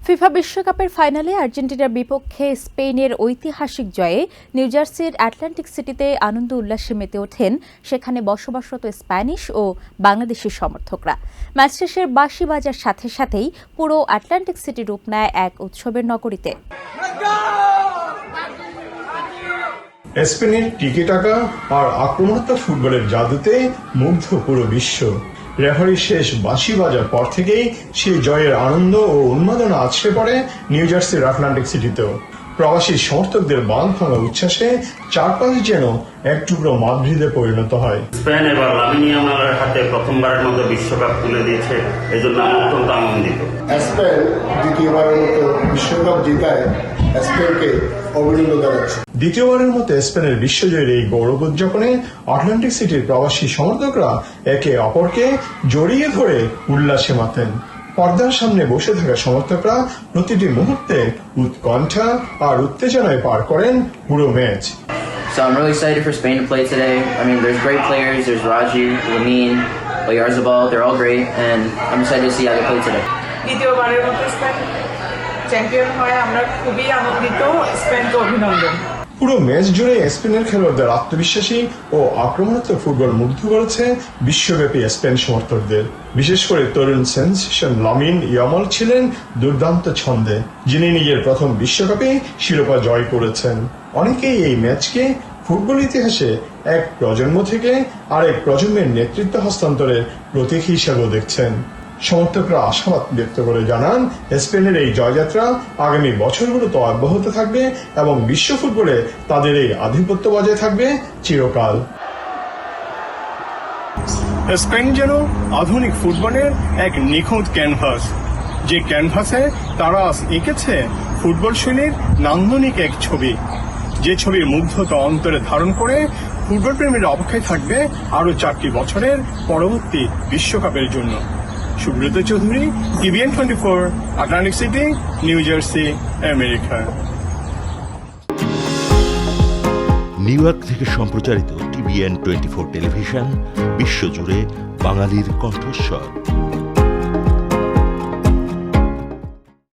FIFA বিশ্বকাপের ফাইনালে আর্জেন্টিনার বিপক্ষে স্পেনের ঐতিহাসিক জয়ে নিউ জার্সির অ্যাটলান্টিক সিটিতে আনন্দ উল্লাসে মেতে ওঠেন সেখানে বসবাসরত স্প্যানিশ ও বাংলাদেশি সমর্থকরা। ম্যাচ শেষের বাঁশি বাজার সাথে সাথেই পুরো অ্যাটলান্টিক সিটি রূপ নেয় এক উৎসবের নগরীতে। স্পেনের টিকি-টাকা আর আক্রমণাত্মক ফুটবলের জাদুতে মুগ্ধ পুরো বিশ্ব। রেফারির শেষ বাঁশি বাজার পর থেকেই সেই জয়ের আনন্দ ও উন্মাদনা আছড়ে পড়ে নিউ জার্সির আটলান্টিক সিটিতেও। প্রবাসী সমর্থকদের বাঁধ ভাঙা উচ্ছ্বাসে চারপাশ যেন এক টুকরো মাদ্রিদে পরিণত হয়। স্পেন এবার লামিন ইয়ামালের হাতে প্রথমবারের মতো বিশ্বকাপ তুলে দিয়েছে, এজন্য আমি অত্যন্ত আনন্দিত। স্পেন দ্বিতীয়বারের মতো বিশ্বকাপ জেতায় স্পেনকে অভিনন্দন জানাচ্ছি। দ্বিতীয়বারের মতো স্পেনের বিশ্বজয়ের এই গৌরব উদযাপনে আটলান্টিক সিটির প্রবাসী সমর্থকরা একে অপরকে জড়িয়ে ধরে উল্লাসে মাতেন। পর্দার সামনে বসে থাকা সমর্থকরা প্রতিটি মুহূর্তে উৎকণ্ঠা আর উত্তেজনায় পার করেন পুরো match. So I'm really excited for Spain to play today. I mean, there's great players. There's Raji, Lamine, Oyarzabal. They're all great, and I'm excited to see how they play today. দ্বিতীয়বারের মতো Spain champion হয়, আমরা খুবই আনন্দিত। স্পেনকে অভিনন্দন। পুরো match জুড়ে স্পেনের খেলোয়াড়দের আত্মবিশ্বাসী ও আক্রমণাত্মক ফুটবল মুগ্ধ করেছে বিশ্বব্যাপী স্পেন সমর্থকদের। বিশেষ করে তরুণ সেনসেশন লামিন ইয়ামাল ছিলেন দুর্দান্ত ছন্দে, যিনি নিজের প্রথম বিশ্বকাপে শিরোপা জয় করেছেন। অনেকেই এই ম্যাচকে ফুটবল ইতিহাসে এক প্রজন্ম থেকে আরেক প্রজন্মের নেতৃত্ব হস্তান্তরের প্রতীক হিসাবেও দেখছেন। সমর্থকরা আশাবাদ ব্যক্ত করে জানান, স্পেনের এই জয়যাত্রা আগামী বছরগুলোতে অব্যাহত থাকবে এবং বিশ্ব ফুটবলে তাদের এই আধিপত্য বজায় থাকবে চিরকাল। স্পেন যেন আধুনিক ফুটবলের এক নিখুঁত ক্যানভাস, যে ক্যানভাসে তারা এঁকেছে ফুটবল শৈলীর নান্দনিক এক ছবি, যে ছবির মুগ্ধতা অন্তরে ধারণ করে ফুটবল প্রেমীরা অপেক্ষায় থাকবে আরো 4টি বছরের পরবর্তী বিশ্বকাপের জন্য। Subrata Chowdhury, TVN 24, Atlantic city, new jersey, America. New York থেকে সম্প্রচারিত TVN 24 টেলিভিশন বিশ্বজুড়ে বাঙালির কণ্ঠস্বর।